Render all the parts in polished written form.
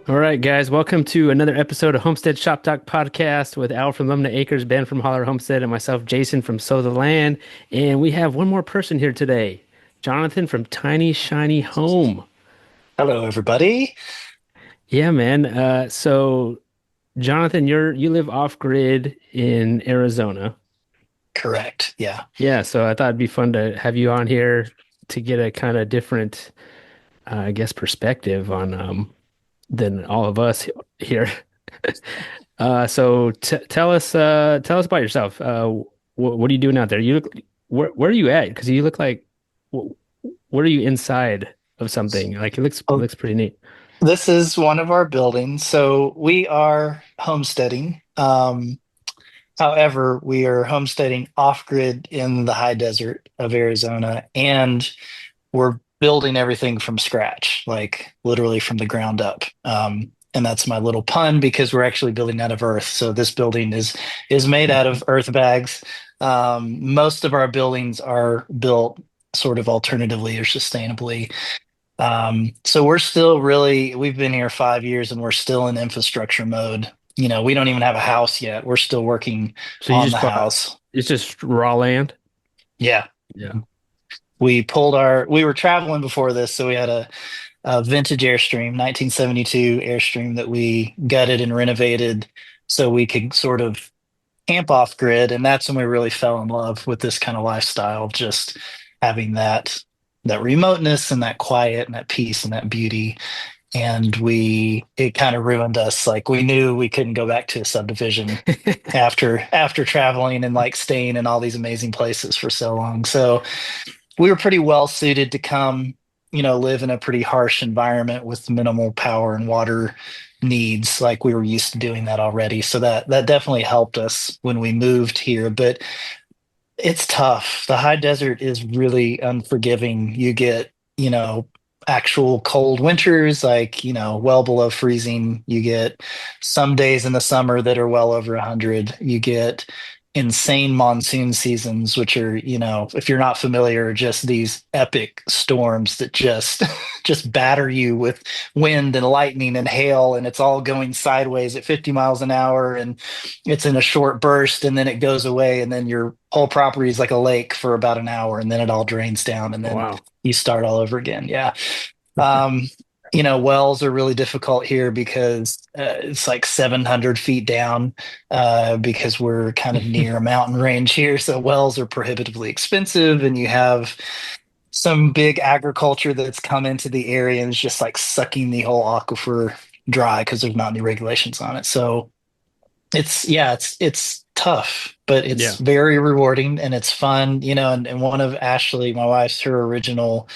All right, guys, welcome to another episode of Homestead Shop Talk podcast with Al from Lumna Acres, Ben from Holler Homestead, and myself, Jason from Sow the Land. And we have one more person here today, Jonathan from Tiny Shiny Home. Hello, everybody. Yeah, man. So Jonathan, you live off grid in Arizona. Correct. Yeah. Yeah, so I thought it'd be fun to have you on here to get a kind of different, I guess, perspective on than all of us here. So t tell us about yourself. What are you doing out there? You look where are you at? Because you look like wh where are you inside of something? Like it Well, looks pretty neat. this is one of our buildings. So we are homesteading. However, we are homesteading off grid in the high desert of Arizona, and we're building everything from scratch, like literally from the ground up. And that's my little pun because we're actually building out of earth. So this building is made out of earth bags. Most of our buildings are built sort of alternatively or sustainably. So we're still really, we've been here 5 years and we're still in infrastructure mode. We don't even have a house yet. We're still working So you on the just bought house. it's just raw land? Yeah. Yeah. We were traveling before this, so we had a vintage Airstream, 1972 Airstream that we gutted and renovated so we could sort of camp off grid. And that's when we really fell in love with this kind of lifestyle, just having that remoteness and that quiet and that peace and that beauty. And it kind of ruined us. Like we knew we couldn't go back to a subdivision after traveling and like staying in all these amazing places for so long. So we were pretty well suited to come, live in a pretty harsh environment with minimal power and water needs. Like we were used to doing that already. So that definitely helped us when we moved here. But it's tough. The high desert is really unforgiving. You get, actual cold winters, like, well below freezing. You get some days in the summer that are well over 100. You get insane monsoon seasons, which are, if you're not familiar, just these epic storms that just just batter you with wind and lightning and hail, and it's all going sideways at 50 miles an hour, and it's in a short burst, and then it goes away, and then your whole property is like a lake for about an hour, and then it all drains down, and then Wow. you start all over again. Yeah. Um, wells are really difficult here because it's like 700 feet down because we're kind of near a mountain range here. So wells are prohibitively expensive, and you have some big agriculture that's come into the area and is just like sucking the whole aquifer dry because there's not any regulations on it. So it's tough, but it's Yeah. very rewarding and it's fun, and one of Ashley, my wife's, her original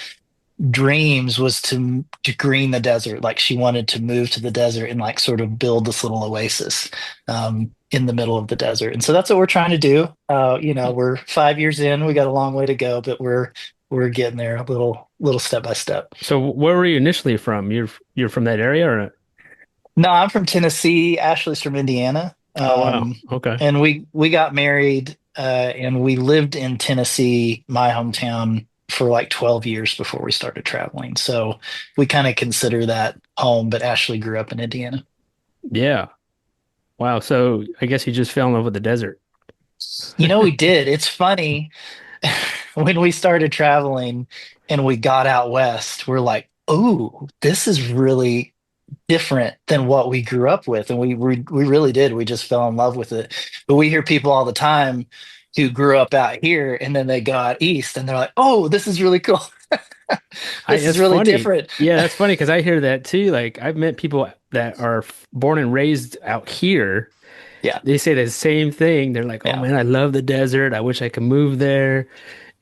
dreams was to green the desert. Like she wanted to move to the desert and like sort of build this little oasis in the middle of the desert. And so that's what we're trying to do. We're 5 years in. We got a long way to go, but we're getting there a little step by step. So where were you initially from? You're from that area or No, I'm from Tennessee. Ashley's from Indiana. Oh wow. Okay. And we got married and we lived in Tennessee, my hometown, for like 12 years before we started traveling. So we kind of consider that home, but Ashley grew up in Indiana. Yeah. Wow. So I guess you just fell in love with the desert. We did. It's funny when we started traveling and we got out west, we're like, oh, this is really different than what we grew up with. And we really did. We just fell in love with it. But we hear people all the time who grew up out here and then they go out east and they're like, oh, this is really cool. I This is It's really funny. different. Yeah, that's funny because I hear that too. Like I've met people that are born and raised out here. Yeah. They say the same thing. They're like, "Oh Yeah. man, I love the desert. I wish I could move there."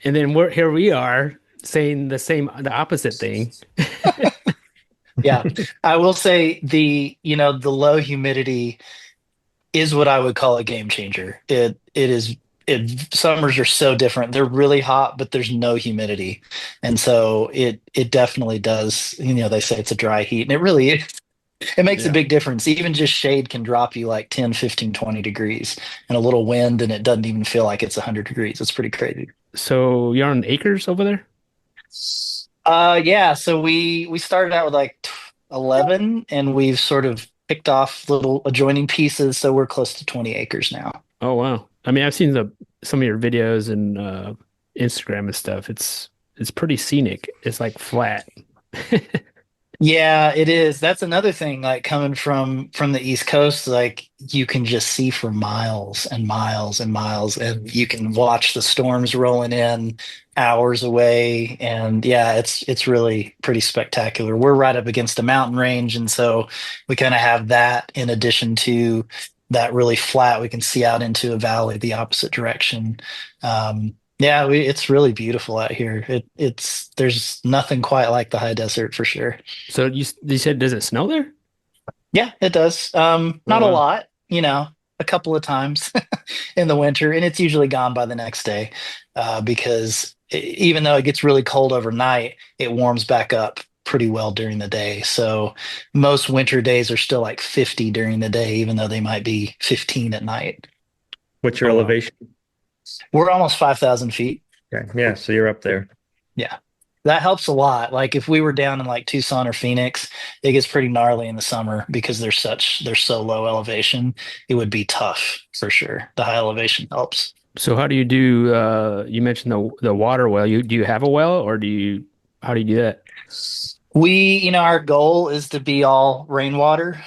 And then we are saying the opposite thing. Yeah. I will say the low humidity is what I would call a game changer. Summers are so different. They're really hot, but there's no humidity. And so it definitely does, they say it's a dry heat, and it really is. It makes a Yeah. big difference. Even just shade can drop you like 10, 15, 20 degrees and a little wind, and it doesn't even feel like it's 100 degrees. It's pretty crazy. So you're on acres over there? Yeah, so we started out with like 11, and we've sort of picked off little adjoining pieces, so we're close to 20 acres now. Oh wow. I mean, I've seen the some of your videos and Instagram and stuff. It's pretty scenic. It's like flat. Yeah, it is. That's another thing, like coming from the East Coast, like you can just see for miles and miles and miles, and you can watch the storms rolling in hours away. And yeah, it's really pretty spectacular. We're right up against a mountain range, and so we kind of have that in addition to that really flat. We can see out into a valley the opposite direction. Yeah, it's really beautiful out here. It's there's nothing quite like the high desert for sure. So you said does it snow there? Yeah, it does. Oh Not a wow. lot, a couple of times in the winter, and it's usually gone by the next day, because even though it gets really cold overnight, it warms back up pretty well during the day. So most winter days are still like 50 during the day, even though they might be 15 at night. What's your Oh wow. elevation? We're almost 5,000 feet. Okay. Yeah, so you're up there. Yeah. That helps a lot. Like if we were down in like Tucson or Phoenix, it gets pretty gnarly in the summer because they're so low elevation. It would be tough for sure. The high elevation helps. So how do you do you mentioned the water well. You do you have a well or do you how do you do that? Our goal is to be all rainwater,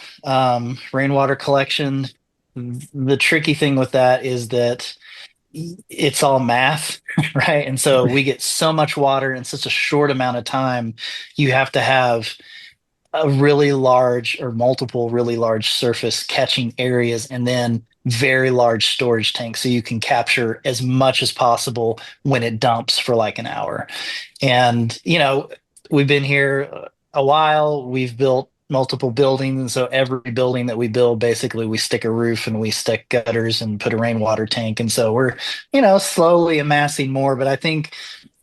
rainwater collection. The tricky thing with that is that it's all math, right? And so we get so much water in such a short amount of time. You have to have a really large or multiple really large surface catching areas and then very large storage tanks so you can capture as much as possible when it dumps for like an hour. And, we've been here a while. We've built multiple buildings. And so every building that we build, basically, we stick a roof and we stick gutters and put a rainwater tank. And so we're, slowly amassing more. But I think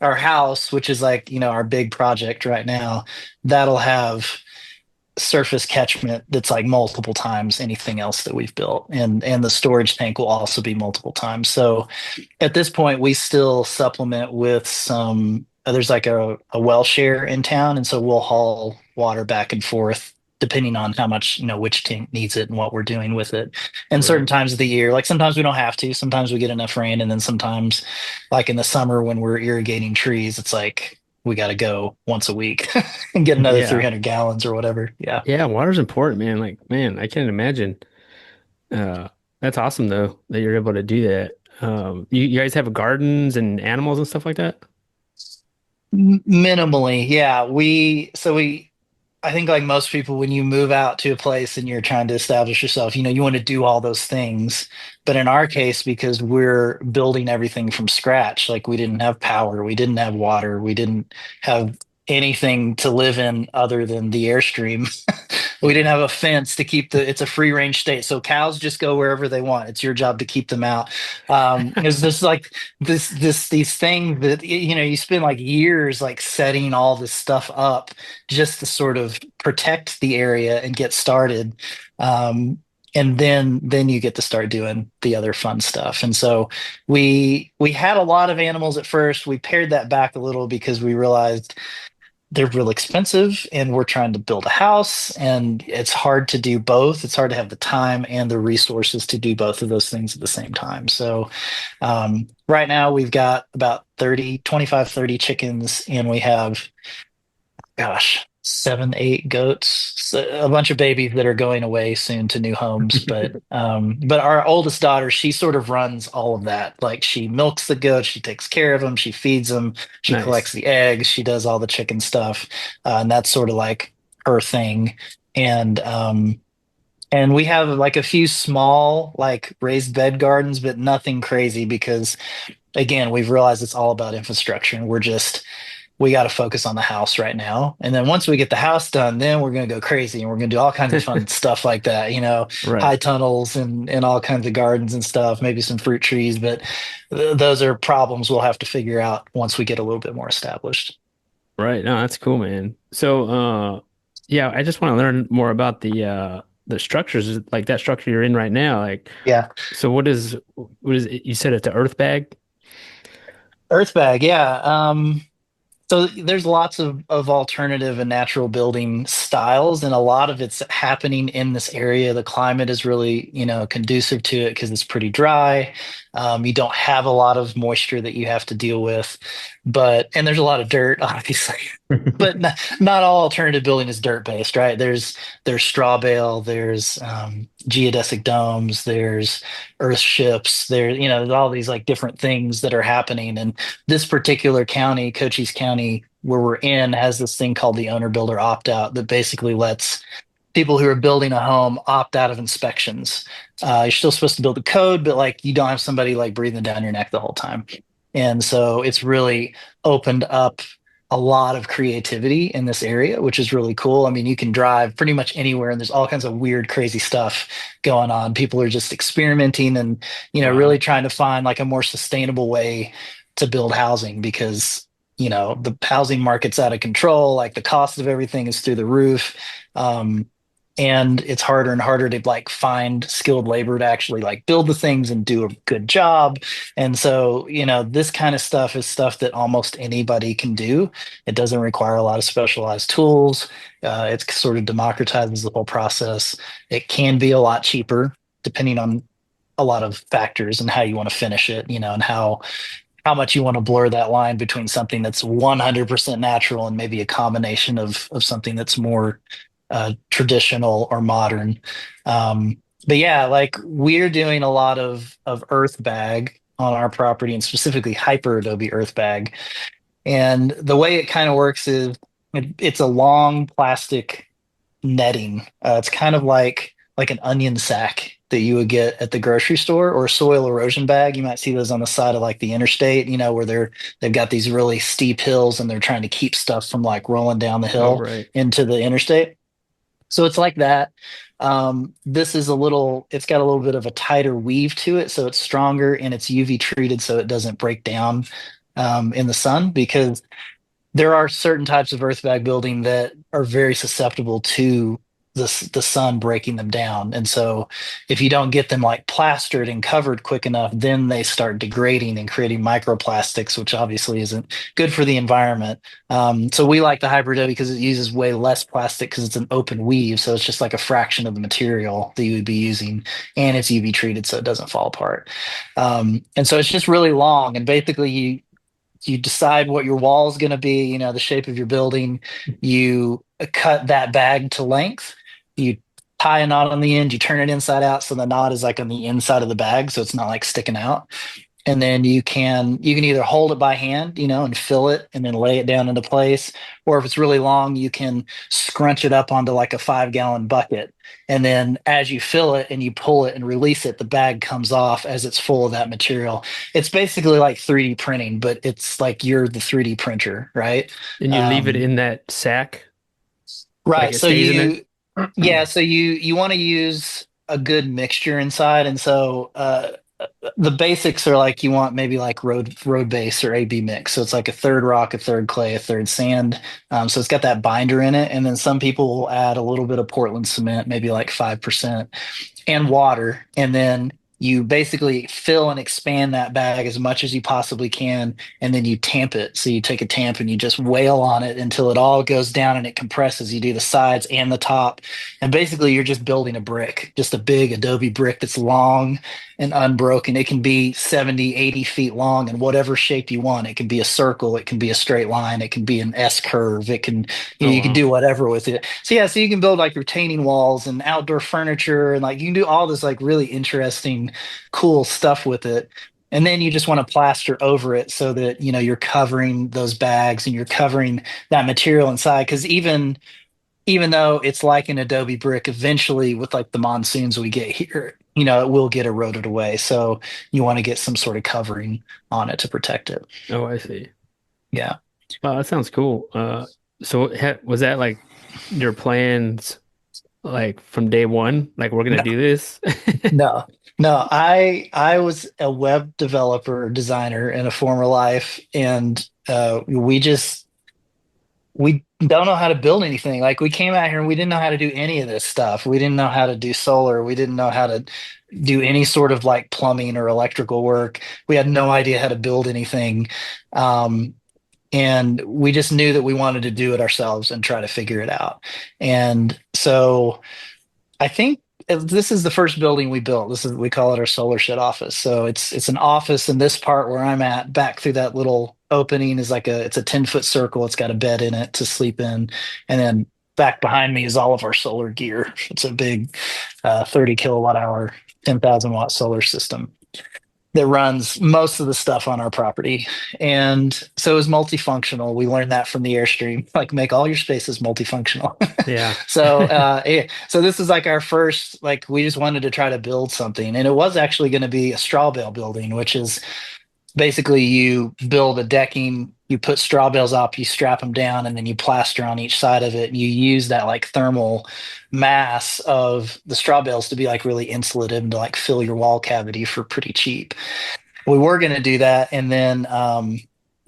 our house, which is like, our big project right now, that'll have surface catchment that's like multiple times anything else that we've built, and the storage tank will also be multiple times. So at this point we still supplement with some there's like a well share in town, and so we'll haul water back and forth depending on how much, which tank needs it and what we're doing with it. And certain Right. times of the year, like sometimes we don't have to, sometimes we get enough rain, and then sometimes like in the summer when we're irrigating trees, it's like we got to go once a week and get another Yeah. 300 gallons or whatever. Yeah. Yeah, water's important, man. Like, man, I can't imagine. Uh, that's awesome though that you're able to do that. You guys have gardens and animals and stuff like that? Minimally. Yeah. I think like most people, when you move out to a place and you're trying to establish yourself, you want to do all those things. But in our case, because we're building everything from scratch, like we didn't have power, we didn't have water, we didn't have anything to live in other than the Airstream. We didn't have a fence to keep it's a free range state. So cows just go wherever they want. It's your job to keep them out. It's just like these things that, you spend like years like setting all this stuff up just to sort of protect the area and get started. And then you get to start doing the other fun stuff. And so we had a lot of animals at first. We pared that back a little because we realized they're real expensive and we're trying to build a house, and it's hard to do both. It's hard to have the time and the resources to do both of those things at the same time. So right now we've got about 30 25 30 chickens, and we have, gosh, 7 8 goats, so a bunch of babies that are going away soon to new homes. But our oldest daughter, she sort of runs all of that. Like she milks the goats, she takes care of them, she feeds them, she collects Nice. the eggs, she does all the chicken stuff, and that's sort of like her thing. And we have like a few small like raised bed gardens, but nothing crazy because again, we've realized it's all about infrastructure, and we got to focus on the house right now. And then once we get the house done, then we're going to go crazy and we're going to do all kinds of fun stuff like that, high Right. tunnels and all kinds of gardens and stuff, maybe some fruit trees. But those are problems we'll have to figure out once we get a little bit more established. Right. No, that's cool, man. So, yeah, I just want to learn more about the structures, like that structure you're in right now. Like, Yeah. so what is it? You said it's an earth bag? Earth bag. Yeah. So there's lots of alternative and natural building styles, and a lot of it's happening in this area. The climate is really, conducive to it because it's pretty dry. You don't have a lot of moisture that you have to deal with, and there's a lot of dirt, obviously. But not all alternative building is dirt based, right? There's straw bale, there's geodesic domes, there's earth ships, there's all these like different things that are happening. And this particular county, Cochise County, where we're in, has this thing called the owner builder opt out that basically lets people who are building a home opt out of inspections. You're still supposed to build the code, but like you don't have somebody like breathing down your neck the whole time. And so it's really opened up a lot of creativity in this area, which is really cool. I mean, you can drive pretty much anywhere and there's all kinds of weird, crazy stuff going on. People are just experimenting and, really Wow. trying to find like a more sustainable way to build housing because, the housing market's out of control. Like the cost of everything is through the roof. Um, and it's harder and harder to like find skilled labor to actually like build the things and do a good job. And so, this kind of stuff is stuff that almost anybody can do. It doesn't require a lot of specialized tools. It sort of democratizes the whole process. It can be a lot cheaper depending on a lot of factors and how you want to finish it, and how much you want to blur that line between something that's 100% natural and maybe a combination of something that's more traditional or modern. But yeah, like we're doing a lot of earth bag on our property and specifically hyper adobe earth bag. And the way it kind of works is it's a long plastic netting. It's kind of like an onion sack that you would get at the grocery store or a soil erosion bag. You might see those on the side of like the interstate, where they've got these really steep hills and they're trying to keep stuff from like rolling down the Oh, hill right. into the interstate. So it's like that. This is it's got a little bit of a tighter weave to it, so it's stronger and it's UV treated so it doesn't break down in the sun because there are certain types of earth bag building that are very susceptible to the sun breaking them down. And so if you don't get them like plastered and covered quick enough, then they start degrading and creating microplastics, which obviously isn't good for the environment. So we like the hybrid dough because it uses way less plastic because it's an open weave. So it's just like a fraction of the material that you would be using, and it's UV treated so it doesn't fall apart. And so it's just really long. And basically, you decide what your wall is going to be, the shape of your building. You cut that bag to length. You tie a knot on the end. You turn it inside out so the knot is like on the inside of the bag, so it's not like sticking out. And then you can either hold it by hand, and fill it and then lay it down into place, or if it's really long, you can scrunch it up onto like a 5 gallon bucket. And then as you fill it and you pull it and release it, the bag comes off as it's full of that material. It's basically like 3D printing, but it's like you're the 3D printer, right? And you leave it Um, in that sack, like right. it So stays in there? yeah, so you want to use a good mixture inside, and so the basics are like you want maybe like road base or AB mix. So it's like a third rock, a third clay, a third sand. So it's got that binder in it, and then some people will add a little bit of Portland cement, maybe like 5%, and water, and then you basically fill and expand that bag as much as you possibly can, and then you tamp it. So you take a tamp and you just wail on it until it all goes down and it compresses. You do the sides and the top, and basically you're just building a brick, just a big adobe brick that's long and unbroken. It can be 70, 80 feet long in whatever shape you want. It can be a circle, it can be a straight line, it can be an S curve, it can, Oh, you can wow. do whatever with it. So yeah, so you can build like retaining walls and outdoor furniture, and like you can do all this like really interesting, cool stuff with it. And then you just want to plaster over it so that you're covering those bags and you're covering that material inside. Because even though it's like an adobe brick, eventually with like the monsoons we get here, it will get eroded away. So you want to get some sort of covering on it to protect it. Oh, I see. Yeah. Wow, that sounds cool. So was that like your plans like from day one? Like we're gonna No, do this? no, no. I was a web developer designer in a former life, and we don't know how to build anything. Like we came out here and we didn't know how to do any of this stuff. We didn't know how to do solar. We didn't know how to do any sort of like plumbing or electrical work. We had no idea how to build anything. Um, And we just knew that we wanted to do it ourselves and try to figure it out. And so I think this is the first building we built. This is we call it our solar shed office. So it's an office, and this part where I'm at, back through that little opening is like a it's a 10-foot circle. It's got a bed in it to sleep in, and then back behind me is all of our solar gear. It's a big 30 kilowatt hour, 10,000 watt solar system that runs most of the stuff on our property. And so it's multifunctional. We learned that from the Airstream, like make all your spaces multifunctional. Yeah. So this is like our first, like we just wanted to try to build something. And it was actually going to be a straw bale building, which is basically you build a decking, you put straw bales up, you strap them down, and then you plaster on each side of it. And you use that like thermal mass of the straw bales to be like really insulative and to like fill your wall cavity for pretty cheap. We were going to do that, and then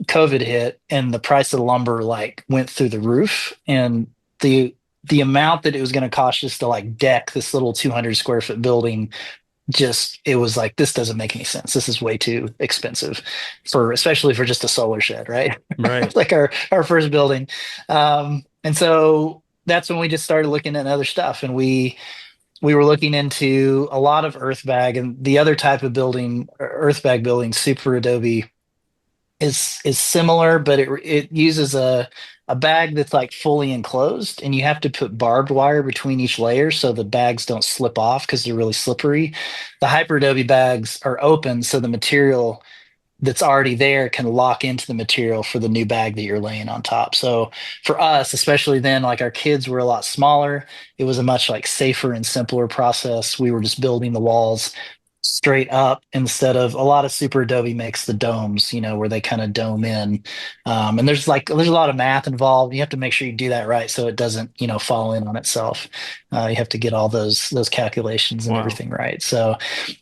COVID hit, and the price of lumber like went through the roof, and the amount that it was going to cost us to like deck this little 200 square foot building, just it was like, this doesn't make any sense. This is way too expensive for, especially for just a solar shed, right? Right. Like our first building. And so that's when we just started looking at other stuff, and we were looking into a lot of earth bag, and the other type of building, earth bag building, super adobe, is similar, but it uses a bag that's like fully enclosed, and you have to put barbed wire between each layer so the bags don't slip off because they're really slippery. The hyper adobe bags are open, so the material that's already there can lock into the material for the new bag that you're laying on top. So for us, especially then, like our kids were a lot smaller, it was a much like safer and simpler process. We were just building the walls straight up instead of a lot of super adobe makes the domes, where they kind of dome in. And there's a lot of math involved. You have to make sure you do that right so it doesn't fall in on itself. You have to get all those calculations and Wow. everything right. So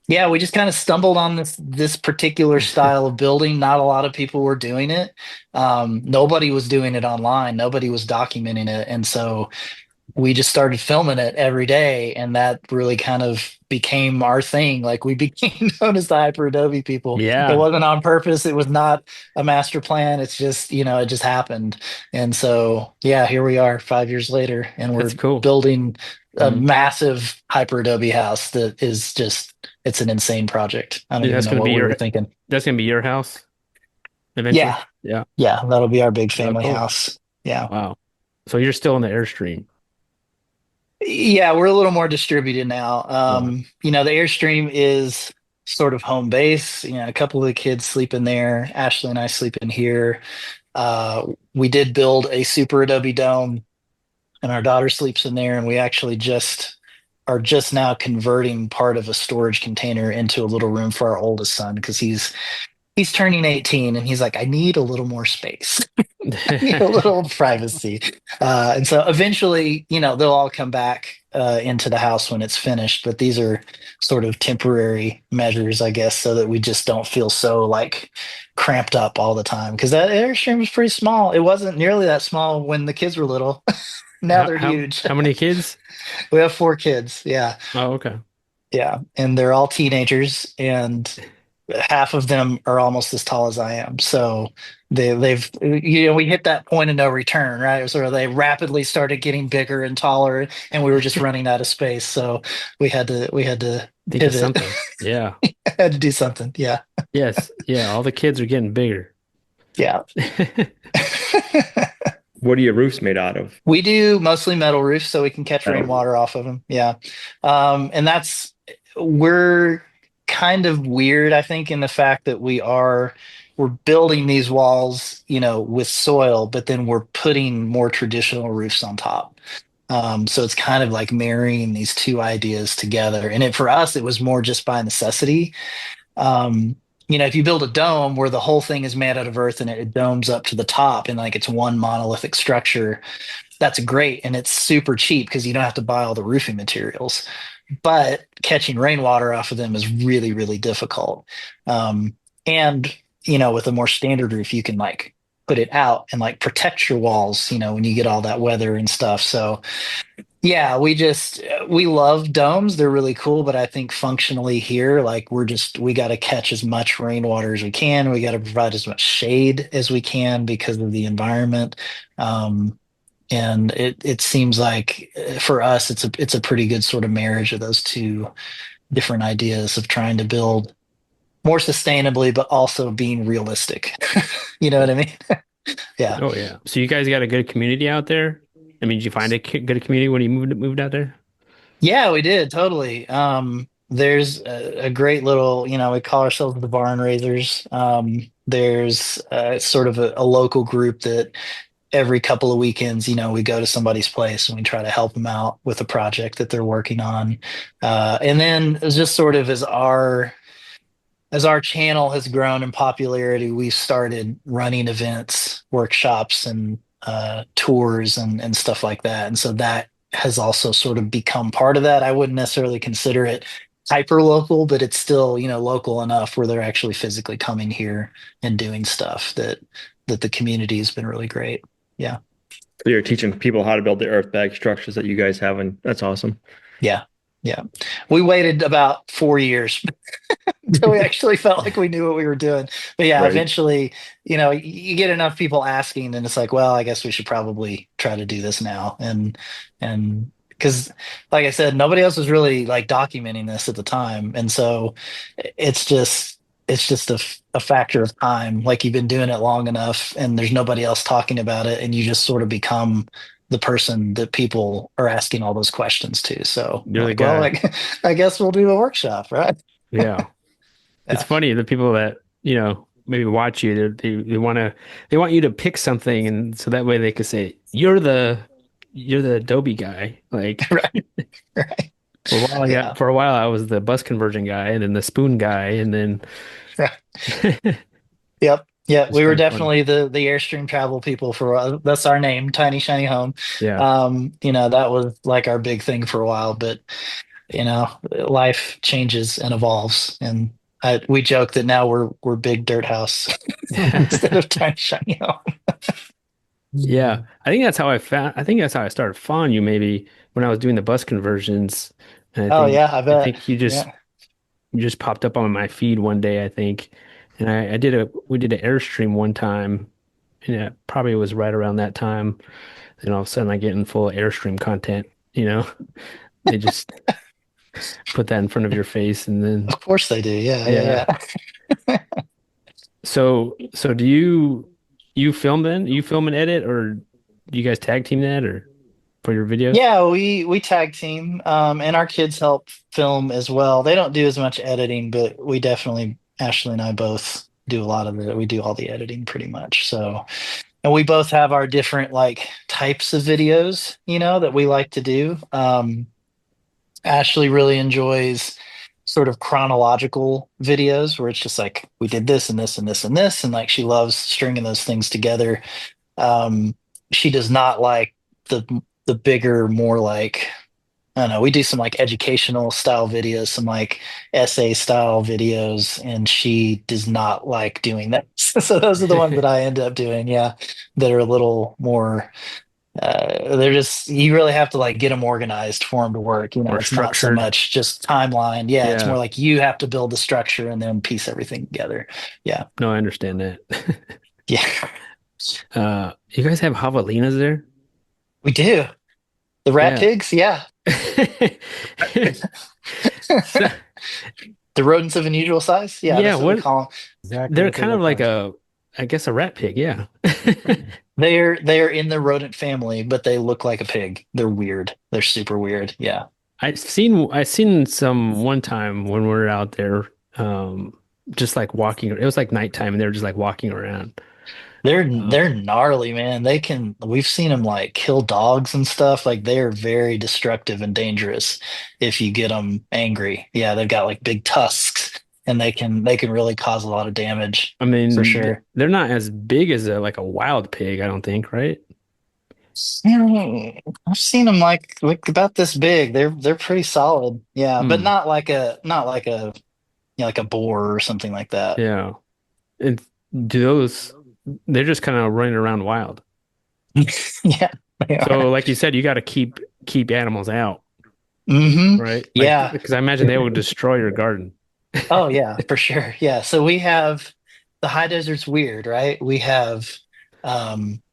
yeah, we just kind of stumbled on this particular style of building. Not a lot of people were doing it. Nobody was doing it online. Nobody was documenting it. And so we just started filming it every day, and that really kind of became our thing. Like we became known as the hyper adobe people. It Yeah. wasn't on purpose. It was not a master plan. It's just, it just happened. And so, yeah, here we are 5 years later, and That's we're cool. building a Mhm. massive hyper adobe house that is just, it's an insane project. I don't Yeah, even that's know gonna what be we your were thinking. that's gonna be your house eventually. Yeah. Yeah. Yeah. That'll be our big Oh, family cool. house. Yeah. Wow. So you're still in the Airstream. Yeah, we're a little more distributed now. Wow. The Airstream is sort of home base. A couple of the kids sleep in there. Ashley and I sleep in here. We did build a super Adobe dome, and our daughter sleeps in there. And we actually just are just now converting part of a storage container into a little room for our oldest son because he's turning 18, and he's like, I need a little more space. Need a little privacy. And so eventually, they'll all come back into the house when it's finished. But these are sort of temporary measures, I guess, so that we just don't feel so like cramped up all the time. Because that Airstream was pretty small. It wasn't nearly that small when the kids were little. Now How they're how huge. how many kids? We have 4 kids. Yeah. Oh, okay. Yeah. And they're all teenagers, and half of them are almost as tall as I am. So they've we hit that point of no return, right? Sort of they rapidly started getting bigger and taller, and we were just running out of space. So we had to Think of pivot, something. Yeah. had to do something. Yeah, Yes. Yeah. All the kids are getting bigger. yeah. What are your roofs made out of? We do mostly metal roofs so we can catch Metal. rainwater off of them. Yeah. And we're kind of weird, I think, in the fact that we're building these walls, with soil, but then we're putting more traditional roofs on top. So it's kind of like marrying these two ideas together. And for us, it was more just by necessity. Um, if you build a dome where the whole thing is made out of earth and it domes up to the top and like it's one monolithic structure, that's great. And it's super cheap because you don't have to buy all the roofing materials. But catching rainwater off of them is really, really difficult. And, with a more standard roof, you can like put it out and like protect your walls, when you get all that weather and stuff. So Yeah, we love domes. They're really cool, but I think functionally here, like we got to catch as much rainwater as we can. We got to provide as much shade as we can because of the environment. Um, and it seems like for us, it's a pretty good sort of marriage of those two different ideas of trying to build more sustainably, but also being realistic. You know what I mean? Yeah. Oh yeah. So you guys got a good community out there? I mean, did you find a good community when you moved out there? Yeah, we did totally. There's a great little, we call ourselves the Barn Raisers. There's sort of a local group that every couple of weekends, we go to somebody's place and we try to help them out with a project that they're working on. And then it's just sort of as our channel has grown in popularity, we've started running events, workshops, and tours and stuff like that. And so that has also sort of become part of that. I wouldn't necessarily consider it hyper local, but it's still, local enough where they're actually physically coming here and doing stuff that the community has been really great. Yeah. So you're teaching people how to build the earth bag structures that you guys have, and that's awesome. Yeah. Yeah. We waited about 4 years until we actually felt like we knew what we were doing. But yeah, Right. eventually, you get enough people asking, and it's like, well, I guess we should probably try to do this now. And because, like I said, nobody else was really like documenting this at the time, and so it's just a factor of time. Like you've been doing it long enough, and there's nobody else talking about it, and you just sort of become the person that people are asking all those questions to. So You're the like, well, guy. like I guess we'll do a workshop, right? Yeah. It's Yeah. funny, the people that, maybe watch you, they want you to pick something and so that way they could say, you're the Adobe guy. Like Right. Right. Yeah. for a while I was the bus conversion guy and then the spoon guy and then Yeah. Yep. Yeah. it's We were kind of funny. definitely the Airstream travel people for a while. That's our name, Tiny Shiny Home. Yeah. That was like our big thing for a while, but life changes and evolves. And we joke that now we're Big Dirt House instead of Tiny Shiny Home. Yeah. I think that's how I started following you maybe when I was doing the bus conversions. And Oh yeah, I I bet. think you just Yeah. you just popped up on my feed one day, I think. And we did an Airstream one time, and it probably was right around that time. And all of a sudden I get in full Airstream content, you know. They just put that in front of your face and then Of course they do. Yeah, yeah. yeah, yeah. So do you film then? You film and edit or do you guys tag team that or for your videos? Yeah, we tag team, and our kids help film as well. They don't do as much editing, but we definitely, Ashley and I both do a lot of it. We do all the editing pretty much. So, and we both have our different like types of videos, that we like to do. Ashley really enjoys sort of chronological videos where it's just like we did this and this and this and this, and like she loves stringing those things together. Um, she does not like the bigger, more like I don't know. We do some like educational style videos, some like essay style videos, and she does not like doing that. So those are the ones that I end up doing. Yeah, that are a little more. They're just you really have to like get them organized for them to work. More It's not so structured? much just timeline. Yeah, it's more Yeah. like you have to build the structure and then piece everything together. Yeah, No, I understand that. yeah, You guys have javelinas there? we do. The rat Yeah. pigs. Yeah, So, the rodents of unusual size. Yeah, yeah, that's what we what call them. Exactly they're what they kind of look like like. I guess a rat pig, yeah. They're in the rodent family, but they look like a pig. They're weird. They're super weird. Yeah. I seen some one time when we were out there, just like walking. It was like nighttime, and they were just like walking around. They're gnarly, man. We've seen them like kill dogs and stuff. Like they are very destructive and dangerous if you get them angry. Yeah, they've got like big tusks and they can really cause a lot of damage I for mean, sure. they're not as big as a wild pig, I don't think, right? I've seen them like about this big. They're pretty solid. Yeah, but Hmm. not like a like a boar or something like that. Yeah. And do those? They're just kind of running around wild. Yeah, they are. So, like you said, you got to keep keep animals out, Hmm. right? Like, Yeah. because I imagine they would destroy your garden. Oh yeah, for sure. Yeah. So we have the high desert's weird, right? We have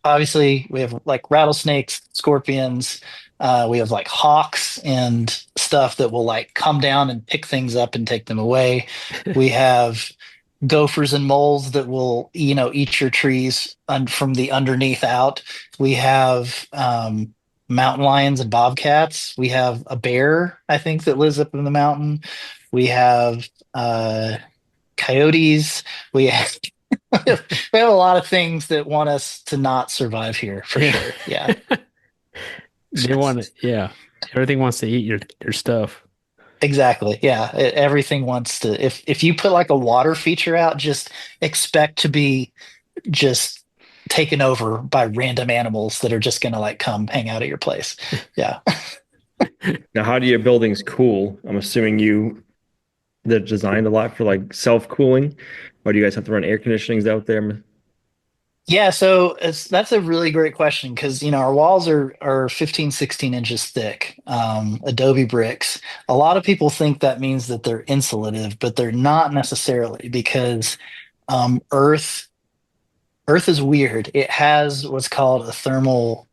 obviously we have like rattlesnakes, scorpions, we have like hawks and stuff that will like come down and pick things up and take them away. We have gophers and moles that will, eat your trees from the underneath out. We have mountain lions and bobcats. We have a bear, I think, that lives up in the mountain. We have coyotes. We have, we have a lot of things that want us to not survive here for Yeah. sure. Yeah, They want it. Yeah. Everything wants to eat your stuff. exactly. Yeah, everything wants to. If you put like a water feature out, just expect to be just taken over by random animals that are just gonna like come hang out at your place. Yeah. Now, how do your buildings cool? I'm assuming they're designed a lot for like self-cooling, or do you guys have to run air conditionings out there? Yeah, so that's a really great question because our walls are 15, 16 inches thick, adobe bricks. A lot of people think that means that they're insulative, but they're not necessarily because earth Earth is weird. It has what's called a thermal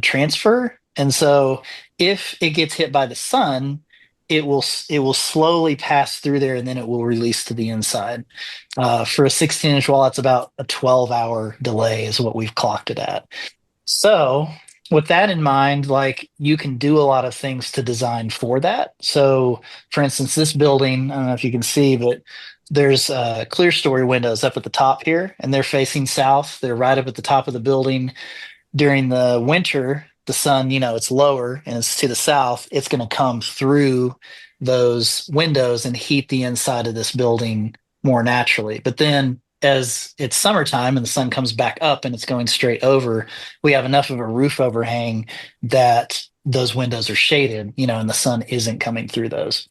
transfer, and so if it gets hit by the sun, it will slowly pass through there, and then it will release to the inside. For a 16-inch wall, that's about a 12-hour delay, is what we've clocked it at. So, with that in mind, like you can do a lot of things to design for that. So, for instance, this building, I don't know if you can see, but there's clear story windows up at the top here, and they're facing south. They're right up at the top of the building. During the winter, the sun, it's lower and it's to the south. It's going to come through those windows and heat the inside of this building more naturally. But then as it's summertime and the sun comes back up and it's going straight over, we have enough of a roof overhang that those windows are shaded, and the sun isn't coming through those.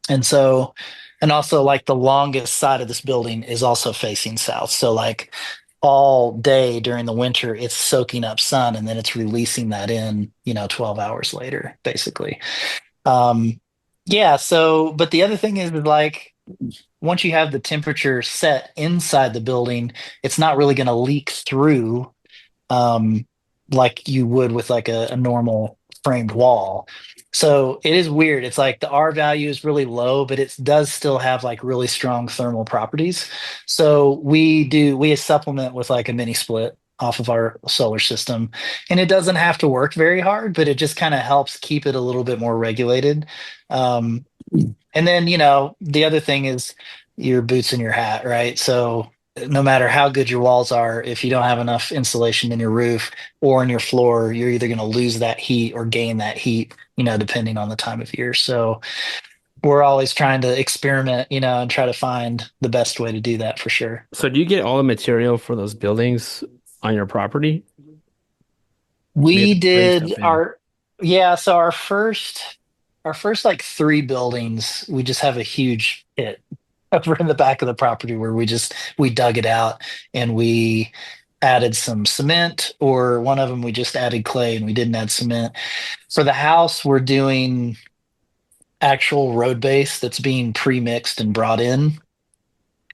And so, and also like the longest side of this building is also facing south. So like all day during the winter, it's soaking up sun and then it's releasing that in, 12 hours later, basically. Um, yeah. So, but the other thing is like, once you have the temperature set inside the building, it's not really going to leak through um, like you would with like a normal framed wall. So it is weird. It's like the R value is really low, but it does still have like really strong thermal properties. So we supplement with like a mini split off of our solar system, and it doesn't have to work very hard, but it just kind of helps keep it a little bit more regulated. Um, and then, the other thing is your boots and your hat, right? So no matter how good your walls are, if you don't have enough insulation in your roof or in your floor, you're either going to lose that heat or gain that heat, depending on the time of year. So we're always trying to experiment, and try to find the best way to do that for sure. So do you get all the material for those buildings on your property? Or you We have to bring did stuff in. our, yeah, so our first like three buildings, we just have a huge pit over in the back of the property where we dug it out and we added some cement, or one of them we just added clay and we didn't add cement. For the house, we're doing actual road base that's being pre-mixed and brought in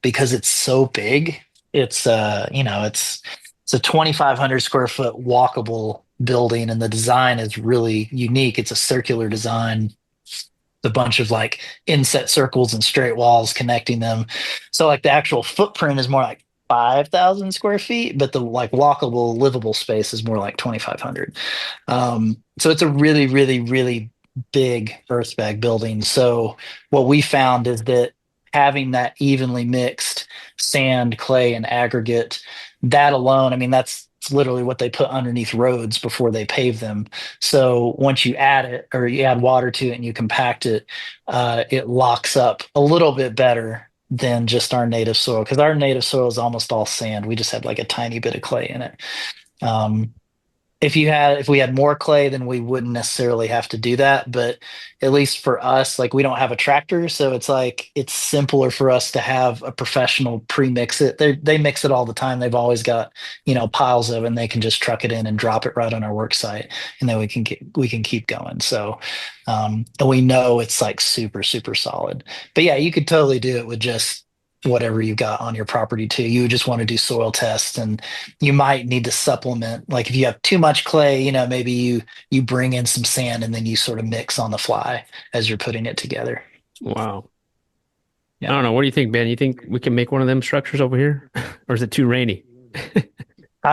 because it's so big. It's a 2,500 square foot walkable building, and the design is really unique. It's a circular design, a bunch of like inset circles and straight walls connecting them. So like the actual footprint is more like 5,000 square feet, but the like walkable, livable space is more like 2,500. So it's a really, really, really big earth bag building. So what we found is that having that evenly mixed sand, clay, and aggregate, that alone, I mean, that's literally what they put underneath roads before they pave them. So once you add it or you add water to it and you compact it, it locks up a little bit better than just our native soil, because our native soil is almost all sand. We just have like a tiny bit of clay in it. Um, if we had more clay, then we wouldn't necessarily have to do that. But at least for us, like we don't have a tractor, so it's like it's simpler for us to have a professional pre-mix it. They mix it all the time. They've always got, piles of it, and they can just truck it in and drop it right on our work site, and then we can keep going. So and we know it's like super, super solid. But yeah, you could totally do it with just whatever you got on your property too. You would just want to do soil tests, and you might need to supplement. Like if you have too much clay, maybe you bring in some sand and then you sort of mix on the fly as you're putting it together. Wow. I Yeah. don't know. What do you think, Ben? You think we can make one of them structures over here? Or is it too rainy?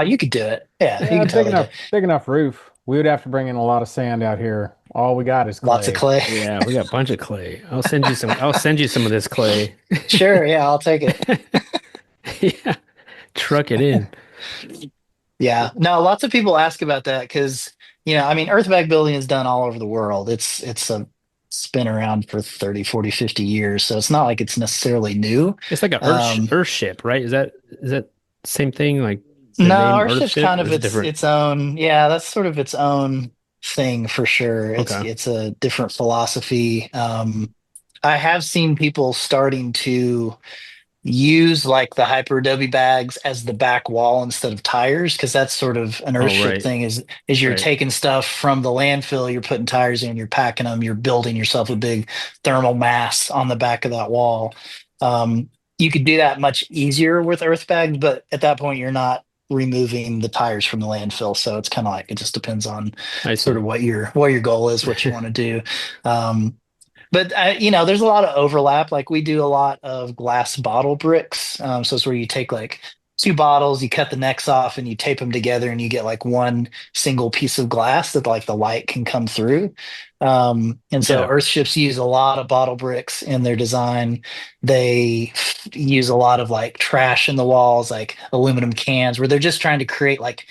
You could do it. Yeah, you Yeah, could totally do it. big enough roof. We would have to bring in a lot of sand out here. All we got is Lots of clay. clay. Yeah, we got a bunch of clay. I'll send you some of this clay. Sure, yeah, I'll take it. Yeah. Truck it in. Yeah. No, lots of people ask about that because, I mean, earthbag building is done all over the world. It's been around for 30, 40, 50 years. So it's not like it's necessarily new. It's like a Um, Earthship, right? Is that same thing? Like the no, name Earthship's Earthship, kind or of is it different? its own, yeah, that's sort of its own thing for sure. It's Okay. it's a different philosophy. I have seen people starting to use like the hyper adobe bags as the back wall instead of tires, because that's sort of an Oh, earthship right. thing, is you're Right. taking stuff from the landfill, you're putting tires in, you're packing them, you're building yourself a big thermal mass on the back of that wall. You could do that much easier with earth bags, but at that point you're not removing the tires from the landfill, so it's kind of like it just depends on I sort see. of what your goal is, what you want to do. um, but there's a lot of overlap. Like we do a lot of glass bottle bricks. So it's where you take like two bottles, you cut the necks off, and you tape them together, and you get like one single piece of glass that like the light can come through. And so Yeah. Earthships use a lot of bottle bricks in their design. They use a lot of like trash in the walls, like aluminum cans, where they're just trying to create like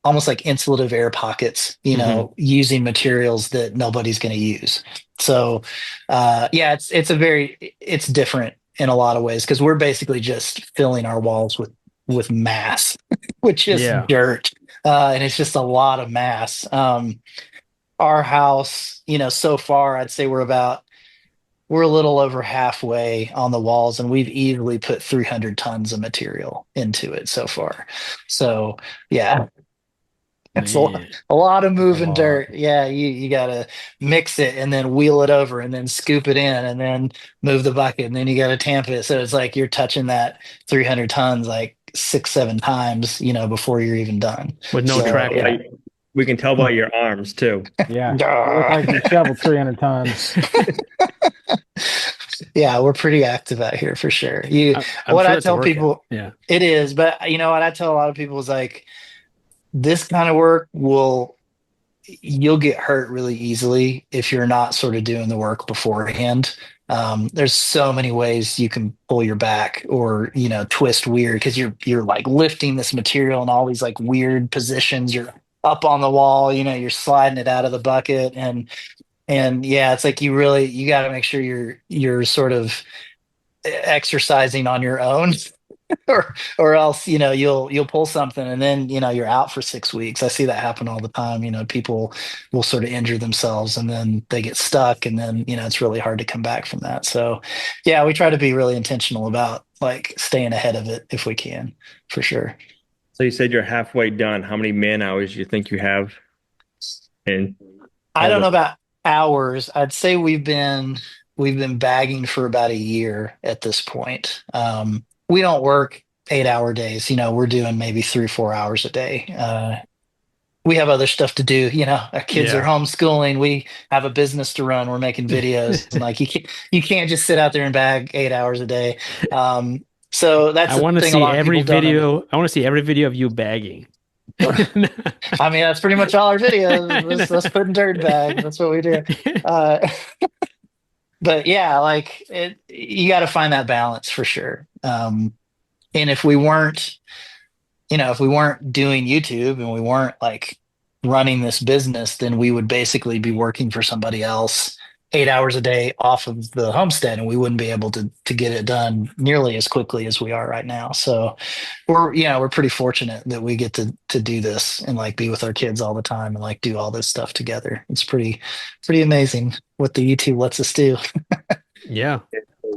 almost like insulative air pockets, Hmm. using materials that nobody's going to use. So yeah, it's different in a lot of ways because we're basically just filling our walls with mass, which is Yeah. dirt, and it's just a lot of mass. Our house, so far, I'd say we're a little over halfway on the walls, and we've easily put 300 tons of material into it so far. So yeah, it's Man. a lot of That's a moving lot. dirt. Yeah, you gotta mix it and then wheel it over and then scoop it in and then move the bucket and then you gotta tamp it. So it's like you're touching that 300 tons like six, seven times, before you're even done. With no So yeah. tractor. We can tell by your arms too. Yeah. You look Duh. like you shoveled 300 tons. Yeah, we're pretty active out here for sure. I'm What sure I it's a tell workout. people, Yeah. it is, but what I tell a lot of people is like this kind of work you'll get hurt really easily if you're not sort of doing the work beforehand. There's so many ways you can pull your back or twist weird because you're like lifting this material in all these like weird positions. You're up on the wall, you're sliding it out of the bucket, and yeah, it's like you got to make sure you're sort of exercising on your own or else you'll pull something and then you're out for 6 weeks. I see that happen all the time. People will sort of injure themselves and then they get stuck and then it's really hard to come back from that. So yeah, we try to be really intentional about like staying ahead of it if we can, for sure. So you said you're halfway done. How many man hours do you think you have in I all don't the? know about hours. I'd say we've been bagging for about a year at this point. We don't work 8-hour days. We're doing maybe 3, 4 hours a day. We have other stuff to do. Our kids are Yeah. homeschooling. We have a business to run. We're making videos, and like you can't just sit out there and bag 8 hours a day. So that's I the want to thing. A see lot of every people don't understand. video. I want to see every video of you bagging. I mean, that's pretty much all our videos. I Let's put in dirt bags. That's what we do. know. Uh, but yeah, like you got to find that balance for sure. And if we weren't doing YouTube and we weren't like running this business, then we would basically be working for somebody else 8 hours a day off of the homestead, and we wouldn't be able to get it done nearly as quickly as we are right now. So we're pretty fortunate that we get to do this and like be with our kids all the time and like do all this stuff together. It's pretty amazing what the YouTube lets us do. Yeah.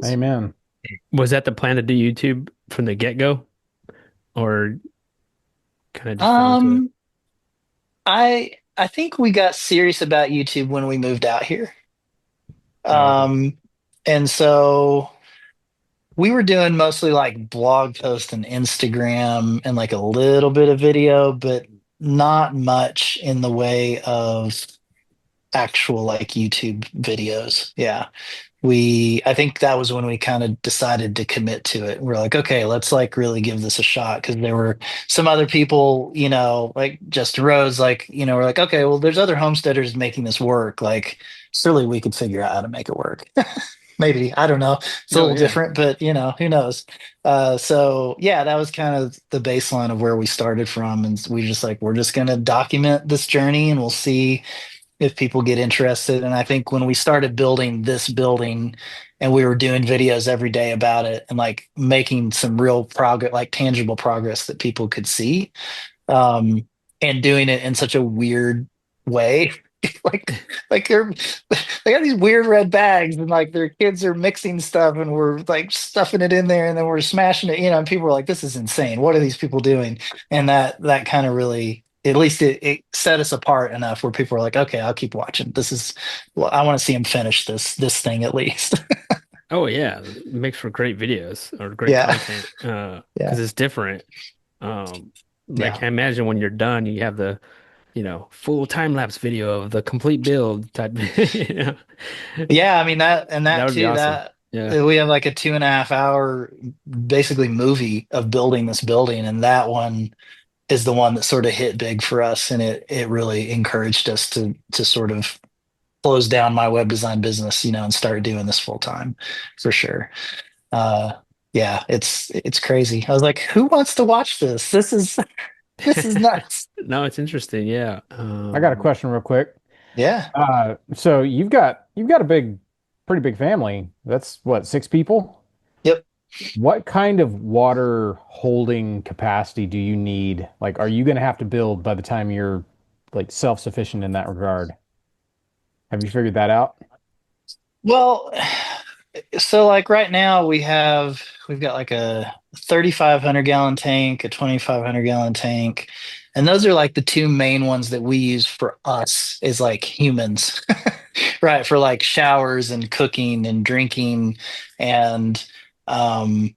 Amen. Was that the plan to do YouTube from the get-go, or kind of just fell into it? Um, I think we got serious about YouTube when we moved out here. Oh, okay. Um, and so we were doing mostly like blog posts and Instagram and like a little bit of video, but not much in the way of actual like YouTube videos. Yeah. I think that was when we kind of decided to commit to it. We're like, okay, let's like really give this a shot. Cause there were some other people, like Justin Rose, like, we're like, okay, well, there's other homesteaders making this work. Like, surely we could figure out how to make it work. Maybe, I don't know. It's a No, little yeah. different, but who knows? So yeah, that was kind of the baseline of where we started from. And we just like, we're just going to document this journey and we'll see if people get interested. And I think when we started building this building and we were doing videos every day about it and like making some real progress, like tangible progress that people could see, um, and doing it in such a weird way. like they got these weird red bags and like their kids are mixing stuff and we're like stuffing it in there and then we're smashing it, and people are like, this is insane. What are these people doing? And that kind of really, at least it set us apart enough where people are like, okay, I'll keep watching. Well, I want to see him finish this thing at least. Oh yeah, it makes for great videos or great Yeah. content. Yeah. Because it's different. Um, like Yeah. I imagine when you're done, you have the, full time lapse video of the complete build type. You know? Yeah, I mean that, and That that would be too, awesome. that Yeah. we have like a 2.5 hour basically movie of building this building, and that one is the one that sort of hit big for us, and it really encouraged us to sort of close down my web design business, and start doing this full time for sure. Uh yeah, it's crazy. I was like, who wants to watch this? This is nuts. No, it's interesting. Yeah. I got a question real quick. Yeah. So you've got a pretty big family. That's what, 6 people? Yep. What kind of water holding capacity do you need? Like, are you going to have to build by the time you're like self-sufficient in that regard? Have you figured that out? Well, so like right now we've got like a 3,500 gallon tank, a 2,500 gallon tank, and those are like the two main ones that we use for us as like humans, right? For like showers and cooking and drinking and um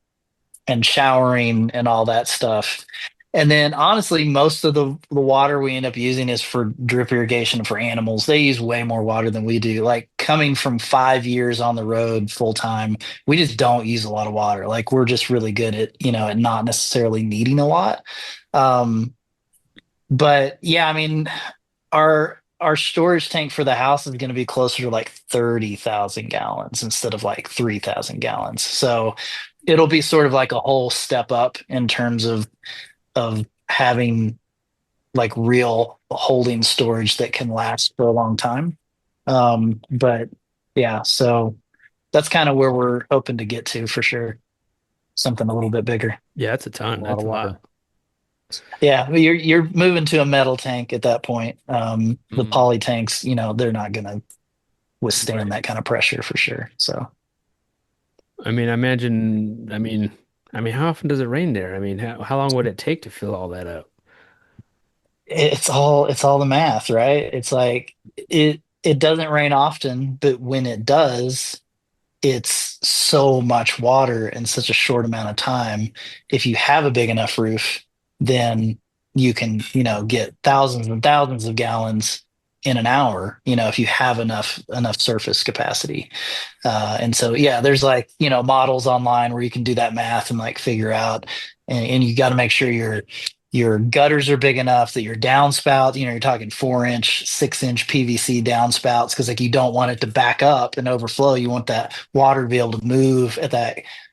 and showering and all that stuff. And then honestly, most of the water we end up using is for drip irrigation for animals. They use way more water than we do. Like coming from 5 years on the road full time, we just don't use a lot of water. Like we're just really good at not necessarily needing a lot. Um, but yeah, I mean, our storage tank for the house is going to be closer to like 30,000 gallons instead of like 3,000 gallons. So it'll be sort of like a whole step up in terms of having like real holding storage that can last for a long time. But yeah, so that's kind of where we're hoping to get to for sure. Something a little bit bigger. Yeah, that's a A ton. lot That's of a lot. water. Yeah, you're moving to a metal tank at that point. The Mm, poly tanks, they're not going to withstand right. that kind of pressure for sure. So I mean, I imagine, how often does it rain there? I mean, how long would it take to fill all that up? it's all the math, right? It's like it doesn't rain often, but when it does, it's so much water in such a short amount of time. If you have a big enough roof, then you can, get thousands and thousands of gallons in an hour, if you have enough surface capacity. And so, yeah, there's like, models online where you can do that math and like figure out, and you got to make sure your gutters are big enough that your downspout, you're talking 4 inch, 6 inch PVC downspouts, because like you don't want it to back up and overflow. You want that water to be able to move at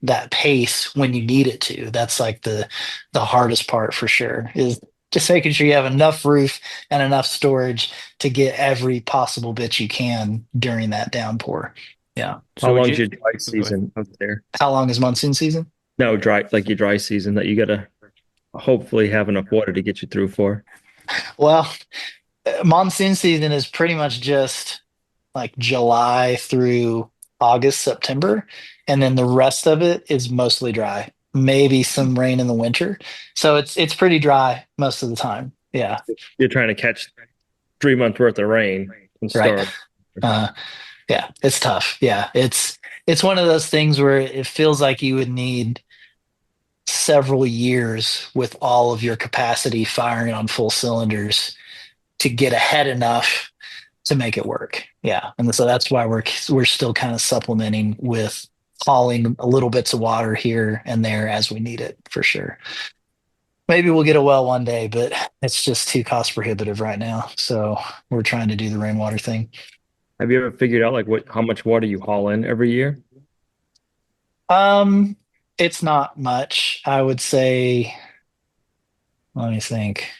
that pace when you need it to. That's like the hardest part for sure, is Just making sure you have enough roof and enough storage to get every possible bit you can during that downpour. Yeah. How So would long's you your dry go ahead. season out there? How long is monsoon season? No, dry, like your dry season that you gotta hopefully have enough water to get you through for. Well, monsoon season is pretty much just like July through August, September, and then the rest of it is mostly dry. Maybe some rain in the winter. So it's pretty dry most of the time. Yeah, You're trying to catch 3 months worth of rain and right. store. Uh, yeah, it's tough. Yeah, it's one of those things where it feels like you would need several years with all of your capacity firing on full cylinders to get ahead enough to make it work. Yeah, and so that's why we're still kind of supplementing with hauling a little bits of water here and there as we need it for sure. Maybe we'll get a well one day, but it's just too cost prohibitive right now. So we're trying to do the rainwater thing. Have you ever figured out like how much water you haul in every year? Um, it's not much. I would say, let me think.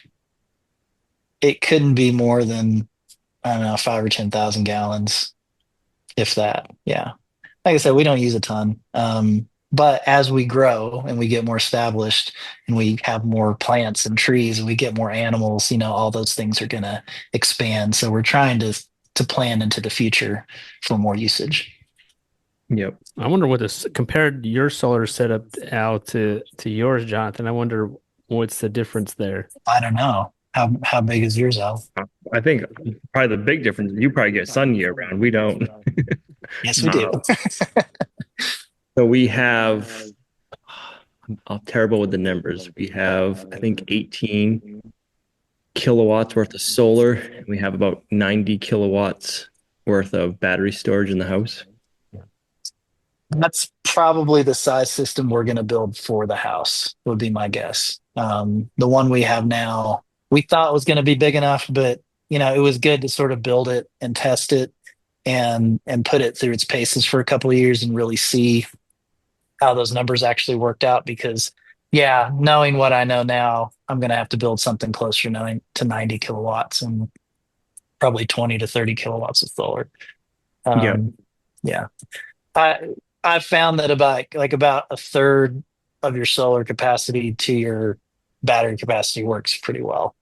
It couldn't be more than, I don't know, 5 or 10,000 gallons, if that. Yeah. Like I said, we don't use a ton. But as we grow and we get more established and we have more plants and trees and we get more animals, all those things are going to expand. So we're trying to plan into the future for more usage. Yep. I wonder what this compared your solar setup out to yours, Jonathan. I wonder what's the difference there. I don't know. How big is yours, Al? I think probably the big difference, you probably get sun year round. We don't. Yes, we do. So we have, I'm terrible with the numbers. We have, I think, 18 kilowatts worth of solar, and we have about 90 kilowatts worth of battery storage in the house. That's probably the size system we're going to build for the house, would be my guess. The one we have now, we thought was going to be big enough, but it was good to sort of build it and test it and put it through its paces for a couple of years and really see how those numbers actually worked out. Because, yeah, knowing what I know now, I'm going to have to build something closer to 90 kilowatts and probably 20 to 30 kilowatts of solar. Yeah. Yeah. I found that about a third of your solar capacity to your battery capacity works pretty well.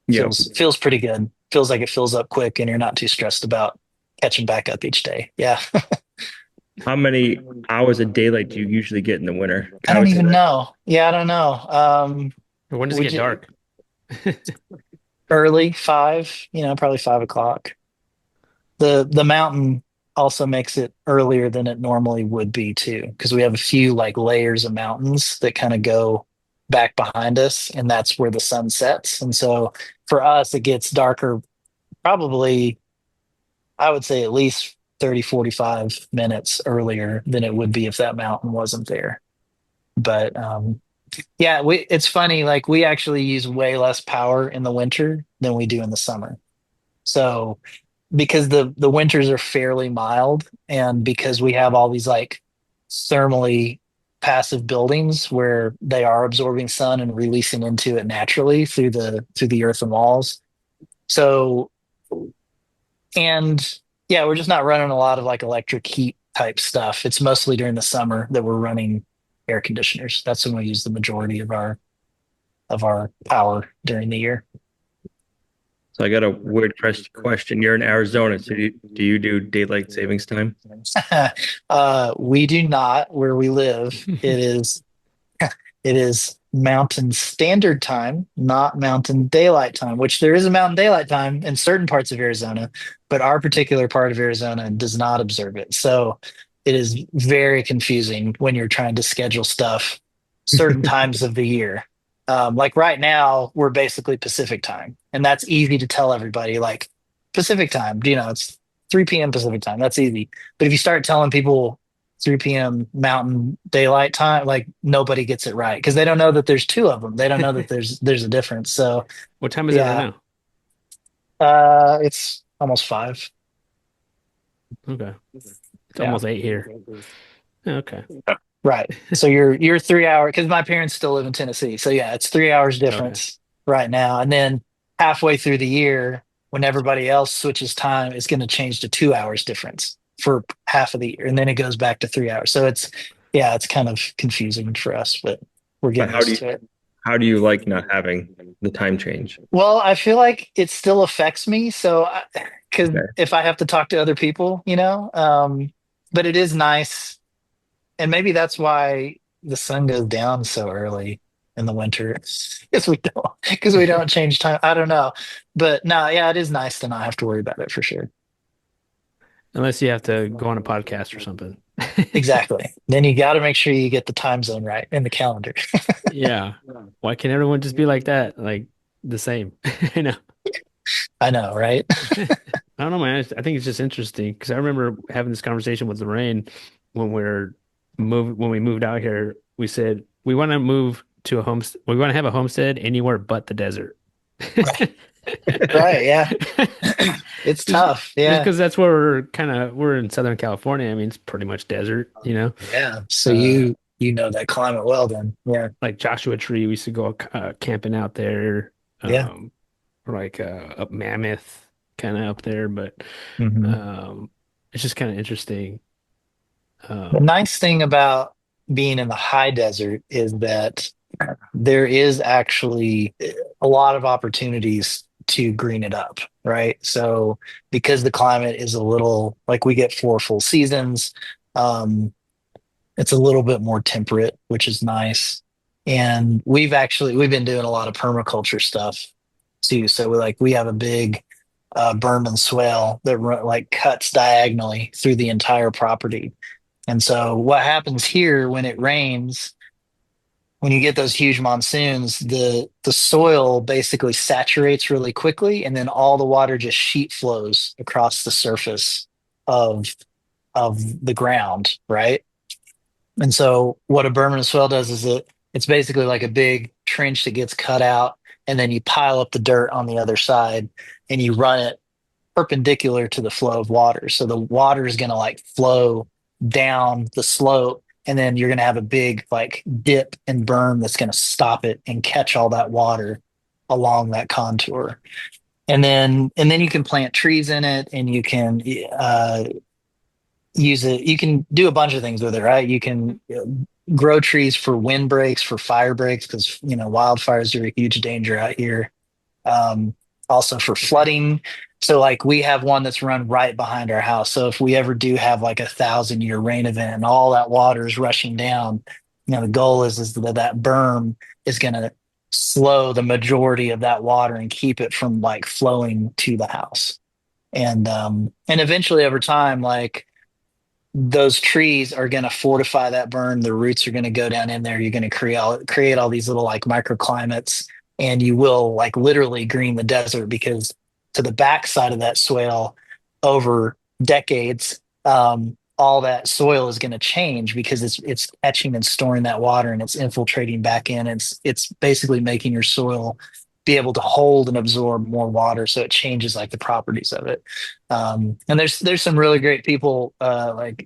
Yeah. Feels pretty good. Feels like it fills up quick and you're not too stressed about catching back up each day. Yeah. How many hours of daylight do you usually get in the winter? I don't even know. Yeah, I don't know. When does it get dark? Early 5, probably 5 o'clock. The mountain also makes it earlier than it normally would be too, because we have a few like layers of mountains that kind of go back behind us, and that's where the sun sets. And so for us, it gets darker probably, I would say at least 30, 45 minutes earlier than it would be if that mountain wasn't there. But yeah, it's funny, like we actually use way less power in the winter than we do in the summer. So because the winters are fairly mild and because we have all these like thermally passive buildings where they are absorbing sun and releasing into it naturally through the earthen walls. So, and yeah, we're just not running a lot of like electric heat type stuff. It's mostly during the summer that we're running air conditioners. That's when we use the majority of our power during the year. So I got a weird question. You're in Arizona, so do you do daylight savings time? We do not where we live. It is Mountain Standard Time, not Mountain Daylight Time, which there is a Mountain Daylight Time in certain parts of Arizona, but our particular part of Arizona does not observe it. So it is very confusing when you're trying to schedule stuff certain times of the year. Like right now, we're basically Pacific time, and that's easy to tell everybody. Like Pacific time, it's 3 p.m. Pacific time. That's easy. But if you start telling people 3 p.m. Mountain Daylight time, like nobody gets it right because they don't know that there's two of them. They don't know that there's a difference. So What time is it right now? It's almost 5. Okay. It's almost 8 here. Okay. Right. So you're 3 hours because my parents still live in Tennessee. So yeah, it's 3 hours difference. right now. And then halfway through the year, when everybody else switches time, it's going to change to 2 hours difference for half of the year. And then it goes back to 3 hours. So yeah, it's kind of confusing for us, but we're But getting how do used you to it. how do you like not having the time change? Well, I feel like it still affects me. So, because Okay. if I have to talk to other people, but it is nice. And maybe that's why the sun goes down so early in the winter because we don't change time. I don't know. But no, yeah, it is nice to not have to worry about it for sure. Unless you have to go on a podcast or something. Exactly. Then you got to make sure you get the time zone right in the calendar. Yeah. Why can't everyone just be like that? Like the same, you know? I know, right? I don't know, man. I think it's just interesting because I remember having this conversation with Lorraine when when we moved out here. We said we want to move to a homestead. We want to have a homestead anywhere but the desert. Right. Right. Yeah. It's Just tough. Yeah. because that's where we're in Southern California. I mean, it's pretty much desert, you know. Yeah. So Uh, you know that climate well then. Yeah. like Joshua Tree, we used to go camping out there. Yeah. Um, or like up Mammoth, kind of up there, but Hmm. um, it's just kind of interesting. The Um, nice thing about being in the high desert is that there is actually a lot of opportunities to green it up, right? So because the climate is a little like we get 4 full seasons, um, it's a little bit more temperate, which is nice. And we've been doing a lot of permaculture stuff too. So we have a big berm and swale that like cuts diagonally through the entire property. And so what happens here when it rains, when you get those huge monsoons, the soil basically saturates really quickly, and then all the water just sheet flows across the surface of of the ground, right? And so what a Berman swell does is it's basically like a big trench that gets cut out, and then you pile up the dirt on the other side, and you run it perpendicular to the flow of water. So the water is going to like flow down the slope, and then you're going to have a big like dip and berm that's going to stop it and catch all that water along that contour. And then you can plant trees in it, and you can use it. You can do a bunch of things with it, right? You can grow trees for windbreaks, for fire breaks, because wildfires are a huge danger out here. Um, Also for flooding. So like we have one that's run right behind our house. So if we ever do have like 1,000-year rain event and all that water is rushing down, the goal is that berm is going to slow the majority of that water and keep it from like flowing to the house. And eventually over time, like those trees are going to fortify that burn. The roots are going to go down in there. You're going to create all these little like microclimates, and you will like literally green the desert because to the backside of that swale, over decades, all that soil is going to change because it's catching and storing that water, and it's infiltrating back in. It's basically making your soil be able to hold and absorb more water, so it changes like the properties of it. And there's some really great people like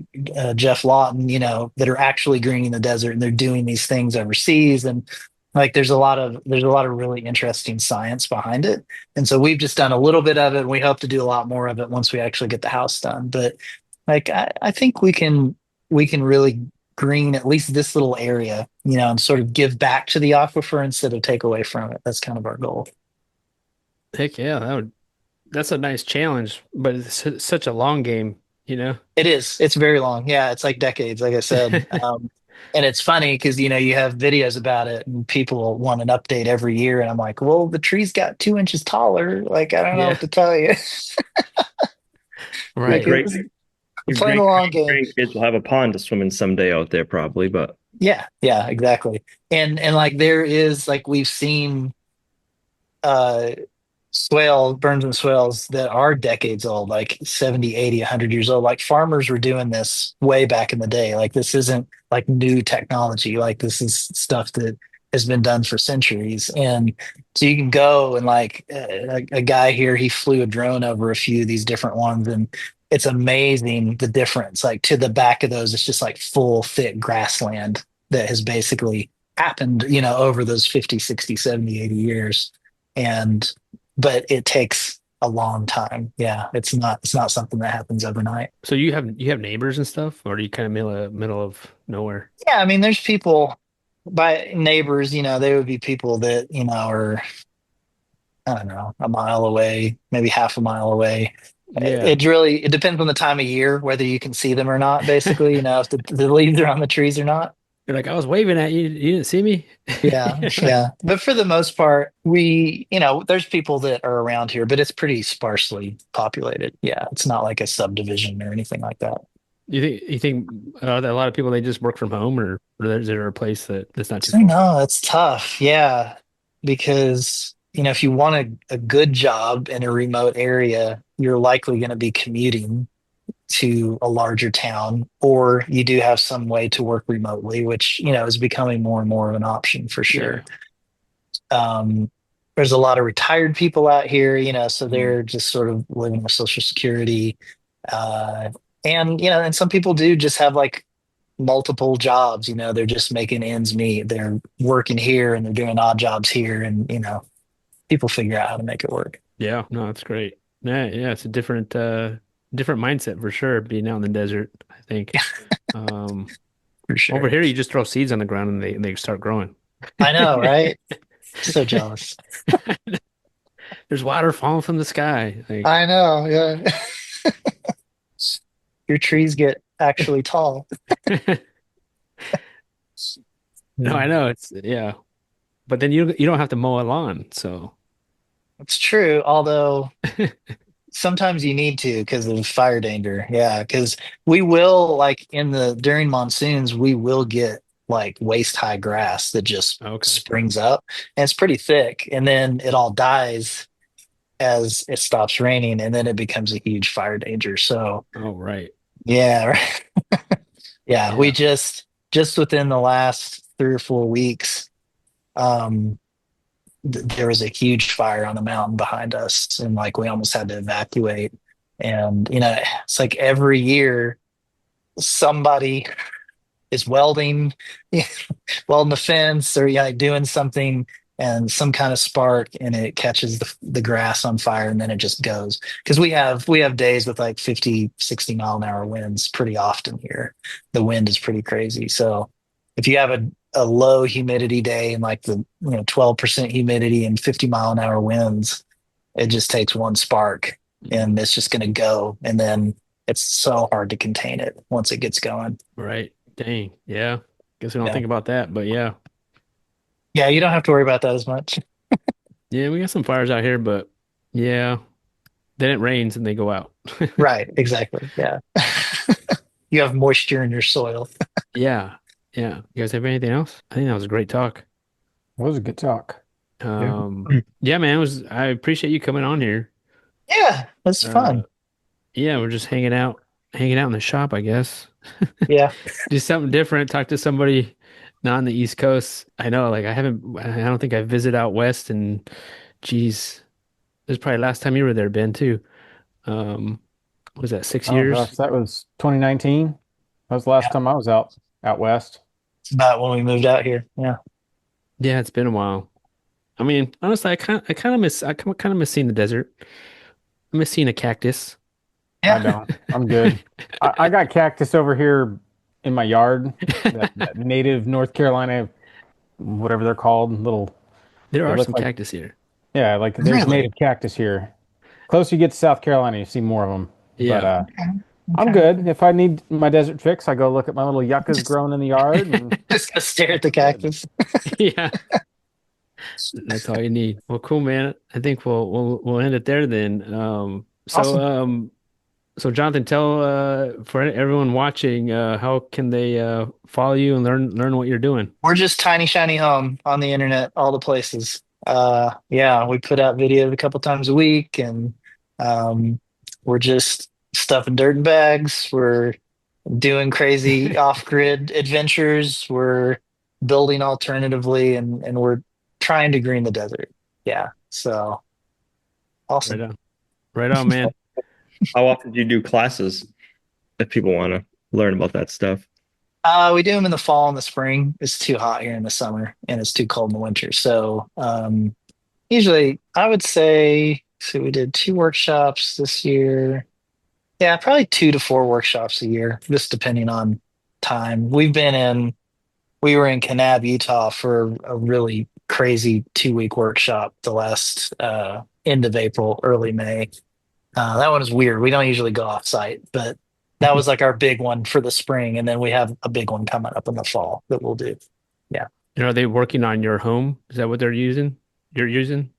Jeff Lawton, that are actually greening the desert, and they're doing these things overseas. And like there's a lot of really interesting science behind it. And so we've just done a little bit of it, and we hope to do a lot more of it once we actually get the house done. But like I think we can really green at least this little area, and sort of give back to the aquifer instead of take away from it. That's kind of our goal. Heck yeah, that's a nice challenge, but it's such a long game, you know? It is. It's very long. Yeah, it's like decades, like I said. And it's funny because you have videos about it, and people want an update every year, and I'm like, well, the trees got 2 inches taller. Like, I don't know Yeah, what to tell you. Your Like, right. great we're your playing a great long game. grandkids will have a pond to swim in someday out there probably, but Yeah, yeah, exactly. And like there is like we've seen uh burns and swales that are decades old, like 70, 80, 100 years old. Like farmers were doing this way back in the day. Like this isn't like new technology. Like this is stuff that has been done for centuries. And so you can go and like a guy here, he flew a drone over a few of these different ones, and it's amazing the difference. Like to the back of those, it's just like full thick grassland that has basically happened, over those 50, 60, 70, 80 years. and but it takes a long time. Yeah, it's not something that happens overnight. So you have neighbors and stuff, or are you kind of middle of nowhere? Yeah, I mean, there's people by neighbors, they would be people that, are, I don't know, a mile away, maybe half a mile away. Yeah. It depends on the time of year, whether you can see them or not, basically, if the leaves are on the trees or not. You're like, I was waving at you. You didn't see me? Yeah, yeah. But for the most part, there's people that are around here, but it's pretty sparsely populated. Yeah, it's not like a subdivision or anything like that. You think that a lot of people they just work from home, or is there a place that's not too I far? know it's tough. Yeah, because if you want a good job in a remote area, you're likely going to be commuting to a larger town, or you do have some way to work remotely, which is becoming more and more of an option for Yeah. sure. Um, there's a lot of retired people out here, so Mm. they're just sort of living with Social Security. Uh, and some people do just have like multiple jobs, they're just making ends meet. They're working here and they're doing odd jobs here, and people figure out how to make it work. Yeah. No, that's great. Yeah, yeah, it's a different mindset for sure, being out in the desert, I think. Um, For Over sure. here you just throw seeds on the ground and they start growing. I know, right? So jealous. There's water falling from the sky. Like, I know, yeah. Your trees get actually tall. no, I Hmm. know it's yeah. But then you don't have to mow a lawn, so It's true, although sometimes you need to because of fire danger. Yeah, because we will like during monsoons, we will get like waist high grass that just okay. springs up and it's pretty thick, and then it all dies as it stops raining, and then it becomes a huge fire danger. So Oh, right. yeah, right. Yeah, we Yeah. just within the last 3 or 4 weeks, um, there was a huge fire on the mountain behind us, and like we almost had to evacuate. And it's like every year somebody is welding, welding the fence, or doing something, and some kind of spark, and it catches the grass on fire, and then it just goes. Because we have days with like 50, 60 mile an hour winds pretty often here. The wind is pretty crazy. So if you have a low humidity day and like the 12% humidity and 50 mile an hour winds, it just takes one spark Mm, and it's just going to go. And then it's so hard to contain it once it gets going. right. Dang. Yeah. Guess we don't Yeah. think about that, but yeah. Yeah, you don't have to worry about that as much. Yeah, we got some fires out here, but yeah. Then it rains and they go out. Right, exactly. Yeah. You have moisture in your soil. Yeah. Yeah. You guys have anything else? I think that was a great talk. It was a good talk. Yeah. Yeah, man, I appreciate you coming on here. Yeah, that's Uh fun. yeah, we're just hanging out in the shop, I guess. Yeah. Do something different, talk to somebody not on the East Coast. I know, like I don't think I visited out west and geez, this is probably last time you were there, Ben, too. What was that, six Oh gosh, years? that was 2019. That was the last Yeah. time I was out west. It's about when we moved out here. Yeah. Yeah, it's been a while. I mean, honestly, I kind of miss seeing the desert. I miss seeing a cactus. I Yeah. don't. I'm good. I got cactus over here in my yard. That native North Carolina, whatever they're called, little. There They are look some like, cactus here. yeah, like there's Really? native cactus here. Closer you get to South Carolina, you see more of them. But Yeah. Okay. I'm Okay. good. If I need my desert fix, I go look at my little yuccas Just growing in the yard, and just go stare at the good. cactus. Yeah. That's all you need. Well, cool, man. I think we'll end it there then. Awesome. So Jonathan, tell for everyone watching, how can they follow you and learn what you're doing? We're just Tiny Shiny Home on the internet, all the places. Yeah, we put out videos a couple times a week, and um, we're just stuffing dirt in bags. We're doing crazy off-grid adventures. We're building alternatively, and we're trying to green the desert. Yeah, so Right awesome. on. Right on, man. How often do you do classes if people want to learn about that stuff? We do them in the fall and the spring. It's too hot here in the summer, and it's too cold in the winter. So Usually, I would say, so we did 2 workshops this year. Yeah, probably 2 to 4 workshops a year, just depending on time. We were in Kanab, Utah for a really crazy 2 week workshop the last end of April, early May. That one is weird. We don't usually go off site, but that was like our big one for the spring. And then we have a big one coming up in the fall that we'll do. Yeah. And are they working on your home? Is that what they're using? You're using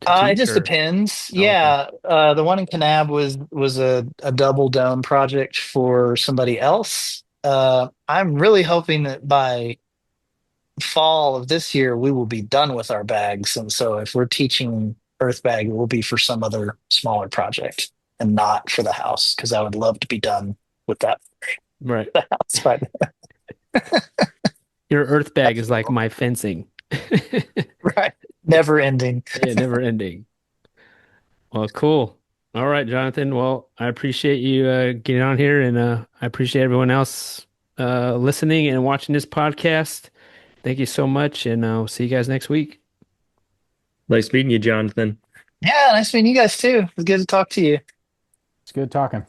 to It teach just or? depends. Oh, okay. Yeah, the one in Kanab was a double dome project for somebody else. I'm really hoping that by fall of this year we will be done with our bags, and so if we're teaching earth bag, it will be for some other smaller project and not for the house because I would love to be done with that Right. house by then. Your earth bag That's is the like goal. my fencing. Right. Never ending. Yeah, never ending. Well, cool. All right, Jonathan. Well, I appreciate you getting on here, and I appreciate everyone else listening and watching this podcast. Thank you so much, and I'll see you guys next week. Nice meeting you, Jonathan. Yeah, nice meeting you guys too. It was good to talk to you. It's good talking.